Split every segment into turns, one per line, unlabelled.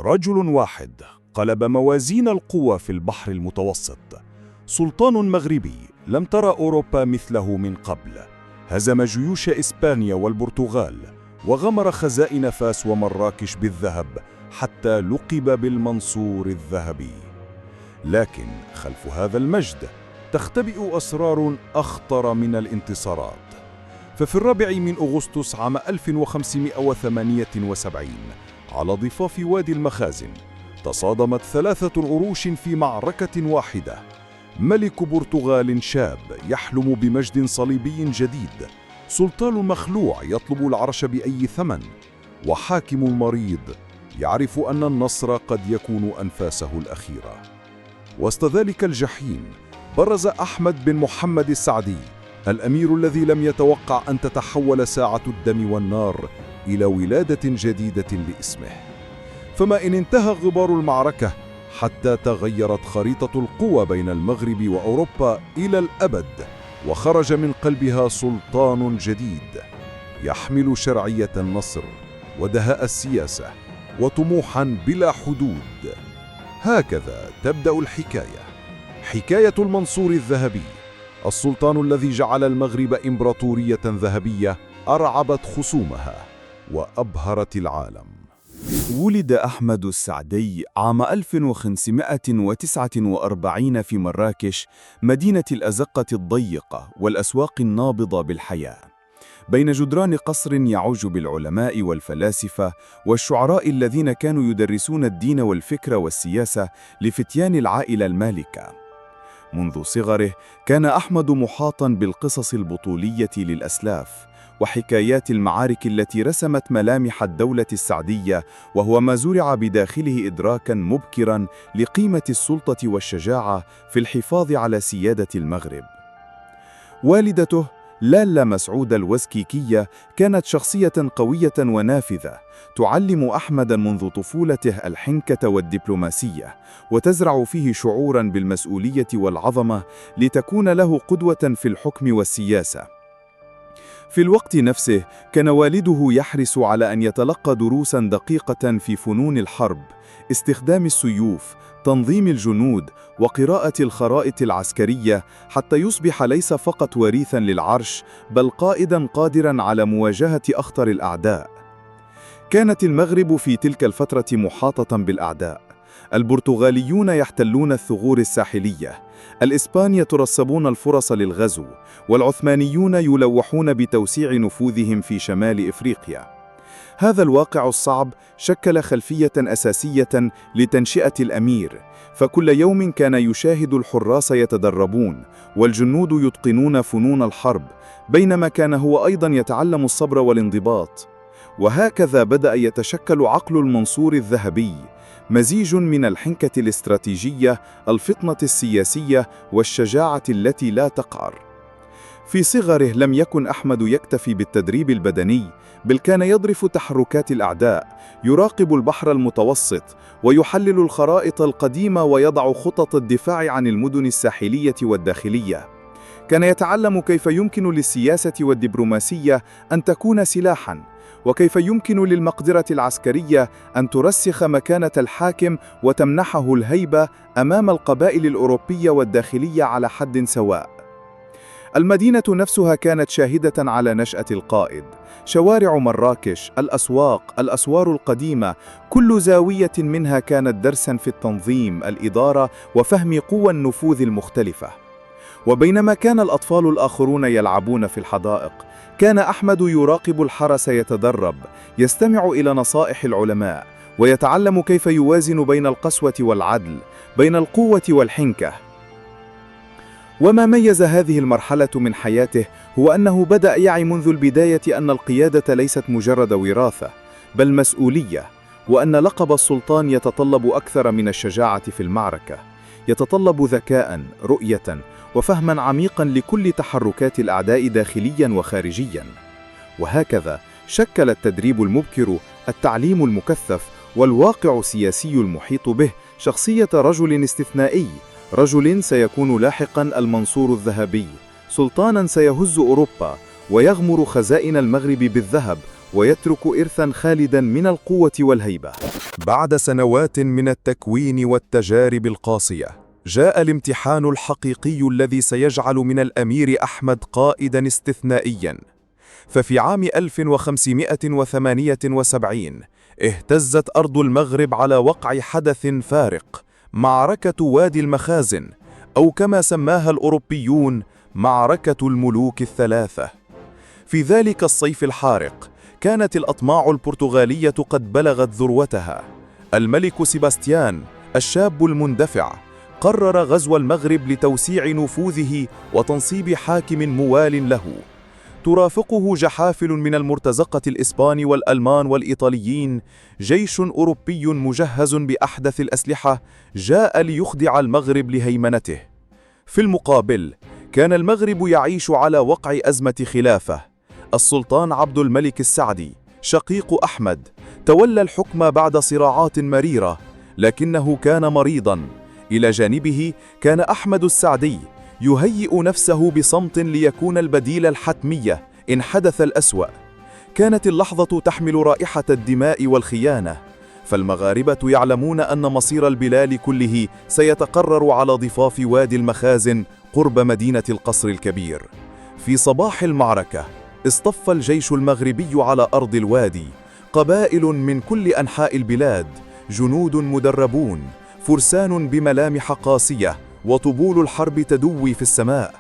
رجل واحد قلب موازين القوى في البحر المتوسط. سلطان مغربي لم ترى أوروبا مثله من قبل، هزم جيوش إسبانيا والبرتغال وغمر خزائن فاس ومراكش بالذهب حتى لقب بالمنصور الذهبي. لكن خلف هذا المجد تختبئ أسرار أخطر من الانتصارات. ففي 4 أغسطس عام 1578 على ضفاف وادي المخازن تصادمت 3 عروش في معركة واحدة. ملك برتغال شاب يحلم بمجد صليبي جديد، سلطان مخلوع يطلب العرش بأي ثمن، وحاكم مريض يعرف أن النصر قد يكون أنفاسه الأخيرة. وسط ذلك الجحيم برز أحمد بن محمد السعدي، الأمير الذي لم يتوقع أن تتحول ساعة الدم والنار إلى ولادة جديدة لاسمه. فما إن انتهى غبار المعركة حتى تغيرت خريطة القوى بين المغرب وأوروبا إلى الأبد، وخرج من قلبها سلطان جديد يحمل شرعية النصر ودهاء السياسة وطموحا بلا حدود. هكذا تبدأ الحكاية، حكاية المنصور الذهبي، السلطان الذي جعل المغرب إمبراطورية ذهبية أرعبت خصومها وأبهرت العالم.
ولد أحمد السعدي عام 1549 في مراكش، مدينة الأزقة الضيقة والأسواق النابضة بالحياة، بين جدران قصر يعوج بالعلماء والفلاسفة والشعراء الذين كانوا يدرسون الدين والفكر والسياسة لفتيان العائلة المالكة. منذ صغره كان أحمد محاطاً بالقصص البطولية للأسلاف وحكايات المعارك التي رسمت ملامح الدولة السعدية، وهو ما زرع بداخله إدراكاً مبكراً لقيمة السلطة والشجاعة في الحفاظ على سيادة المغرب. والدته لالا مسعود الوزكيكية كانت شخصية قوية ونافذة، تعلم أحمد منذ طفولته الحنكة والدبلوماسية، وتزرع فيه شعوراً بالمسؤولية والعظمة لتكون له قدوة في الحكم والسياسة. في الوقت نفسه كان والده يحرص على أن يتلقى دروساً دقيقة في فنون الحرب، استخدام السيوف، تنظيم الجنود، وقراءة الخرائط العسكرية، حتى يصبح ليس فقط وريثاً للعرش بل قائداً قادراً على مواجهة أخطر الأعداء. كانت المغرب في تلك الفترة محاطة بالأعداء، البرتغاليون يحتلون الثغور الساحلية، الإسبان يترصبون الفرص للغزو، والعثمانيون يلوحون بتوسيع نفوذهم في شمال إفريقيا. هذا الواقع الصعب شكل خلفية أساسية لتنشئة الأمير، فكل يوم كان يشاهد الحراس يتدربون والجنود يتقنون فنون الحرب، بينما كان هو أيضا يتعلم الصبر والانضباط. وهكذا بدأ يتشكل عقل المنصور الذهبي، مزيج من الحنكة الاستراتيجية، الفطنة السياسية، والشجاعة التي لا تقعر. في صغره لم يكن أحمد يكتفي بالتدريب البدني، بل كان يضرف تحركات الأعداء، يراقب البحر المتوسط، ويحلل الخرائط القديمة، ويضع خطط الدفاع عن المدن الساحلية والداخلية. كان يتعلم كيف يمكن للسياسة والدبلوماسية أن تكون سلاحاً، وكيف يمكن للمقدرة العسكرية أن ترسخ مكانة الحاكم وتمنحه الهيبة أمام القبائل الأوروبية والداخلية على حد سواء. المدينة نفسها كانت شاهدة على نشأة القائد، شوارع مراكش، الأسواق، الأسوار القديمة، كل زاوية منها كانت درساً في التنظيم، الإدارة، وفهم قوى النفوذ المختلفة. وبينما كان الأطفال الآخرون يلعبون في الحدائق، كان أحمد يراقب الحرس يتدرب، يستمع إلى نصائح العلماء، ويتعلم كيف يوازن بين القسوة والعدل، بين القوة والحنكة. وما ميز هذه المرحلة من حياته هو أنه بدأ يعي منذ البداية أن القيادة ليست مجرد وراثة، بل مسؤولية، وأن لقب السلطان يتطلب أكثر من الشجاعة في المعركة، يتطلب ذكاء، رؤية، وفهما عميقا لكل تحركات الأعداء داخليا وخارجيا. وهكذا شكل التدريب المبكر، التعليم المكثف، والواقع السياسي المحيط به شخصية رجل استثنائي، رجل سيكون لاحقا المنصور الذهبي، سلطانا سيهز أوروبا ويغمر خزائن المغرب بالذهب ويترك إرثاً خالداً من القوة والهيبة.
بعد سنوات من التكوين والتجارب القاسية، جاء الامتحان الحقيقي الذي سيجعل من الأمير أحمد قائداً استثنائياً. ففي عام 1578 اهتزت أرض المغرب على وقع حدث فارق، معركة وادي المخازن، أو كما سماها الأوروبيون معركة الملوك الثلاثة. في ذلك الصيف الحارق كانت الأطماع البرتغالية قد بلغت ذروتها. الملك سيباستيان الشاب المندفع قرر غزو المغرب لتوسيع نفوذه وتنصيب حاكم موال له. ترافقه جحافل من المرتزقة الإسبان والألمان والإيطاليين، جيش أوروبي مجهز بأحدث الأسلحة جاء ليخضع المغرب لهيمنته. في المقابل كان المغرب يعيش على وقع أزمة خلافة. السلطان عبد الملك السعدي شقيق أحمد تولى الحكم بعد صراعات مريرة، لكنه كان مريضاً. إلى جانبه كان أحمد السعدي يهيئ نفسه بصمت ليكون البديل الحتمية إن حدث الأسوأ. كانت اللحظة تحمل رائحة الدماء والخيانة، فالمغاربة يعلمون أن مصير البلاد كله سيتقرر على ضفاف وادي المخازن قرب مدينة القصر الكبير. في صباح المعركة اصطف الجيش المغربي على أرض الوادي، قبائل من كل أنحاء البلاد، جنود مدربون، فرسان بملامح قاسية، وطبول الحرب تدوي في السماء.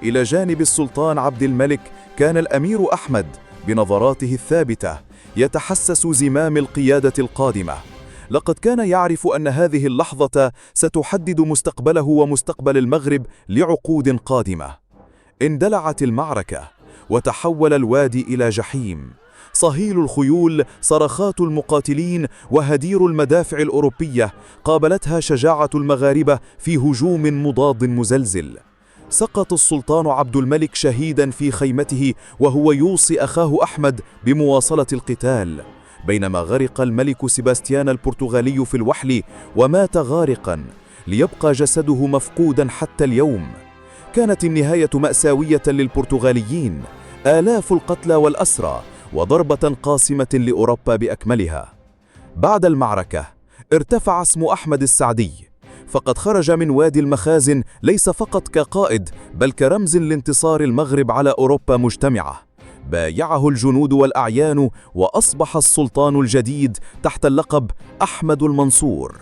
إلى جانب السلطان عبد الملك كان الأمير أحمد بنظراته الثابتة يتحسس زمام القيادة القادمة. لقد كان يعرف أن هذه اللحظة ستحدد مستقبله ومستقبل المغرب لعقود قادمة. اندلعت المعركة وتحول الوادي إلى جحيم. صهيل الخيول، صرخات المقاتلين، وهدير المدافع الأوروبية قابلتها شجاعة المغاربة في هجوم مضاد مزلزل. سقط السلطان عبد الملك شهيدا في خيمته وهو يوصي أخاه أحمد بمواصلة القتال، بينما غرق الملك سيباستيان البرتغالي في الوحل ومات غارقا، ليبقى جسده مفقودا حتى اليوم. كانت النهاية مأساوية للبرتغاليين، آلاف القتلى والأسرى، وضربة قاسمة لأوروبا بأكملها. بعد المعركة ارتفع اسم أحمد السعدي، فقد خرج من وادي المخازن ليس فقط كقائد بل كرمز لانتصار المغرب على أوروبا مجتمعة. بايعه الجنود والأعيان، وأصبح السلطان الجديد تحت اللقب أحمد المنصور.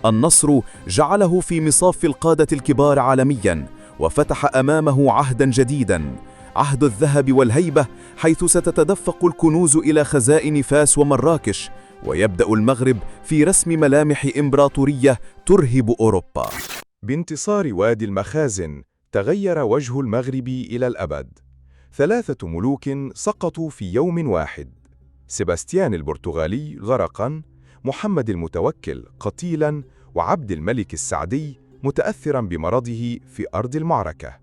النصر جعله في مصاف القادة الكبار عالمياً، وفتح أمامه عهداً جديداً، عهد الذهب والهيبة، حيث ستتدفق الكنوز إلى خزائن فاس ومراكش، ويبدأ المغرب في رسم ملامح إمبراطورية ترهب أوروبا. بانتصار وادي المخازن تغير وجه المغرب إلى الأبد. 3 ملوك سقطوا في يوم واحد: سيباستيان البرتغالي غرقاً، محمد المتوكل قتيلاً، وعبد الملك السعدي متأثراً بمرضه في أرض المعركة.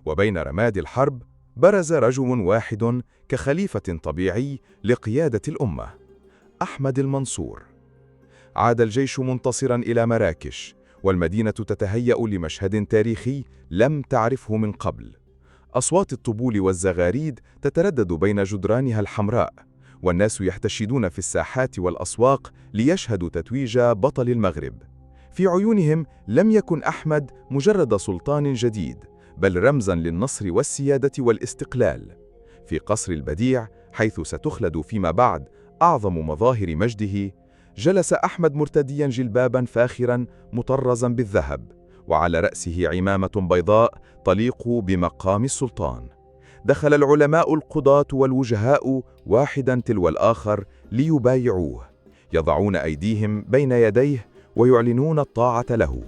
وبين رماد الحرب برز رجل واحد كخليفة طبيعي لقيادة الأمة: أحمد المنصور. عاد الجيش منتصراً إلى مراكش، والمدينة تتهيأ لمشهد تاريخي لم تعرفه من قبل. أصوات الطبول والزغاريد تتردد بين جدرانها الحمراء، والناس يحتشدون في الساحات والأسواق ليشهدوا تتويج بطل المغرب. في عيونهم لم يكن أحمد مجرد سلطان جديد، بل رمزاً للنصر والسيادة والاستقلال. في قصر البديع، حيث ستخلد فيما بعد أعظم مظاهر مجده، جلس أحمد مرتدياً جلباباً فاخراً مطرزاً بالذهب، وعلى رأسه عمامة بيضاء تليق بمقام السلطان. دخل العلماء القضاة والوجهاء واحداً تلو الآخر ليبايعوه، يضعون أيديهم بين يديه ويعلنون الطاعة له.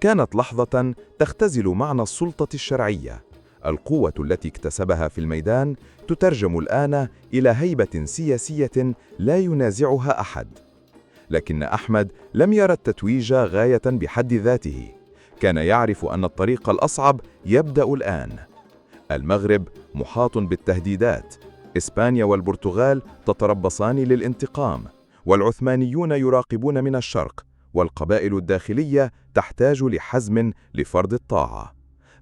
كانت لحظة تختزل معنى السلطة الشرعية. القوة التي اكتسبها في الميدان تترجم الآن إلى هيبة سياسية لا ينازعها أحد. لكن أحمد لم يرى التتويج غاية بحد ذاته، كان يعرف أن الطريق الأصعب يبدأ الآن. المغرب محاط بالتهديدات، إسبانيا والبرتغال تتربصان للانتقام، والعثمانيون يراقبون من الشرق، والقبائل الداخلية تحتاج لحزم لفرض الطاعة.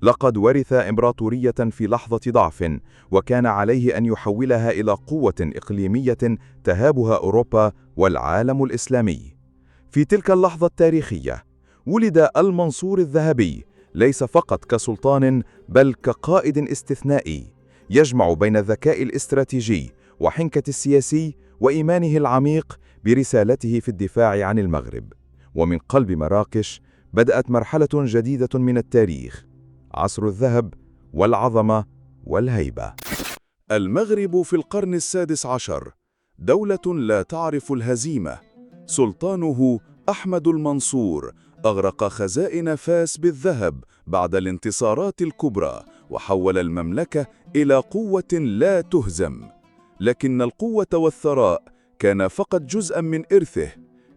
لقد ورث إمبراطورية في لحظة ضعف، وكان عليه أن يحولها إلى قوة إقليمية تهابها أوروبا والعالم الإسلامي. في تلك اللحظة التاريخية ولد المنصور الذهبي، ليس فقط كسلطان بل كقائد استثنائي يجمع بين الذكاء الاستراتيجي وحنكة السياسي وإيمانه العميق برسالته في الدفاع عن المغرب. ومن قلب مراكش بدأت مرحلة جديدة من التاريخ، عصر الذهب والعظمة والهيبة.
المغرب في القرن السادس عشر، دولة لا تعرف الهزيمة. سلطانه أحمد المنصور أغرق خزائن فاس بالذهب بعد الانتصارات الكبرى، وحول المملكة إلى قوة لا تهزم. لكن القوة والثراء كان فقط جزءاً من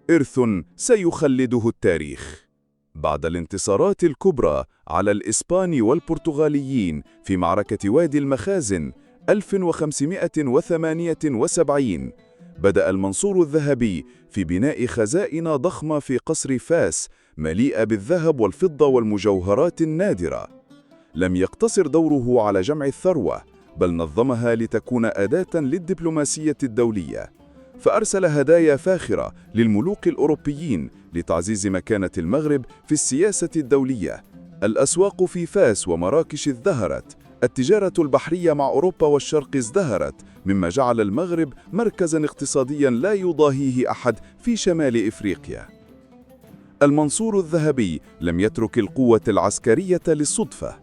إرث سيخلده التاريخ. بعد الانتصارات الكبرى على الإسبان والبرتغاليين في معركة وادي المخازن 1578، بدأ المنصور الذهبي في بناء خزائن ضخمة في قصر فاس مليئة بالذهب والفضة والمجوهرات النادرة. لم يقتصر دوره على جمع الثروة، بل نظمها لتكون أداة للدبلوماسية الدولية، فأرسل هدايا فاخرة للملوك الأوروبيين لتعزيز مكانة المغرب في السياسة الدولية. الأسواق في فاس ومراكش ازدهرت، التجارة البحرية مع أوروبا والشرق ازدهرت، مما جعل المغرب مركزاً اقتصادياً لا يضاهيه أحد في شمال إفريقيا. المنصور الذهبي لم يترك القوة العسكرية للصدفة،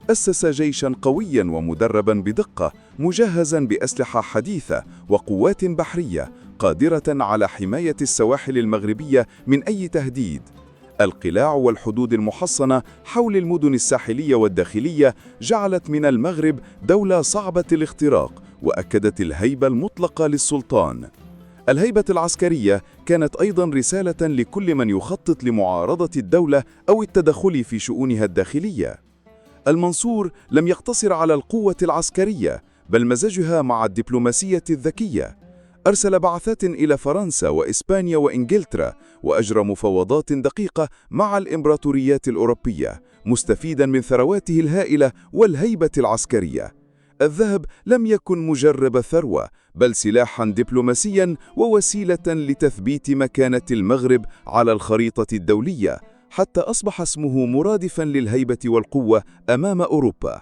أسس جيشاً قوياً ومدرباً بدقة، مجهزاً بأسلحة حديثة وقوات بحرية قادرة على حماية السواحل المغربية من أي تهديد. القلاع والحدود المحصنة حول المدن الساحلية والداخلية جعلت من المغرب دولة صعبة الاختراق، وأكدت الهيبة المطلقة للسلطان. الهيبة العسكرية كانت أيضاً رسالة لكل من يخطط لمعارضة الدولة أو التدخل في شؤونها الداخلية. المنصور لم يقتصر على القوة العسكرية، بل مزجها مع الدبلوماسية الذكية. أرسل بعثات إلى فرنسا وإسبانيا وإنجلترا، وأجرى مفاوضات دقيقة مع الإمبراطوريات الأوروبية، مستفيداً من ثرواته الهائلة والهيبة العسكرية. الذهب لم يكن مجرد ثروة، بل سلاحاً دبلوماسياً ووسيلة لتثبيت مكانة المغرب على الخريطة الدولية، حتى أصبح اسمه مرادفاً للهيبة والقوة أمام أوروبا.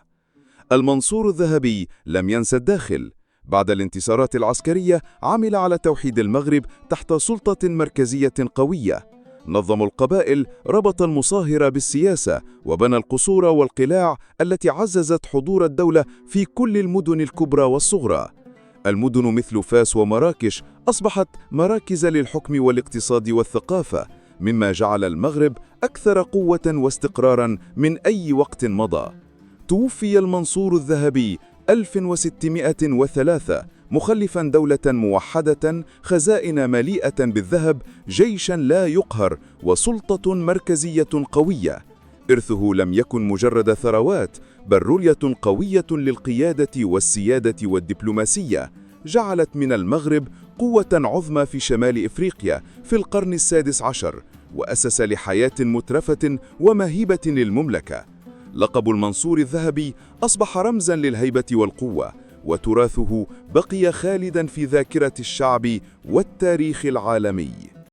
المنصور الذهبي لم ينسى الداخل. بعد الانتصارات العسكرية عمل على توحيد المغرب تحت سلطة مركزية قوية. نظم القبائل، ربط المصاهرة بالسياسة، وبنى القصور والقلاع التي عززت حضور الدولة في كل المدن الكبرى والصغرى. المدن مثل فاس ومراكش أصبحت مراكز للحكم والاقتصاد والثقافة، مما جعل المغرب أكثر قوة واستقراراً من أي وقت مضى. توفي المنصور الذهبي 1603 مخلفاً دولة موحدة، خزائن مليئة بالذهب، جيشاً لا يقهر، وسلطة مركزية قوية. إرثه لم يكن مجرد ثروات، بل رؤية قوية للقيادة والسيادة والدبلوماسية، جعلت من المغرب قوة عظمى في شمال إفريقيا في القرن السادس عشر، وأسس لحياة مترفة ومهيبة للمملكة. لقب المنصور الذهبي أصبح رمزاً للهيبة والقوة، وتراثه بقي خالداً في ذاكرة الشعب والتاريخ العالمي.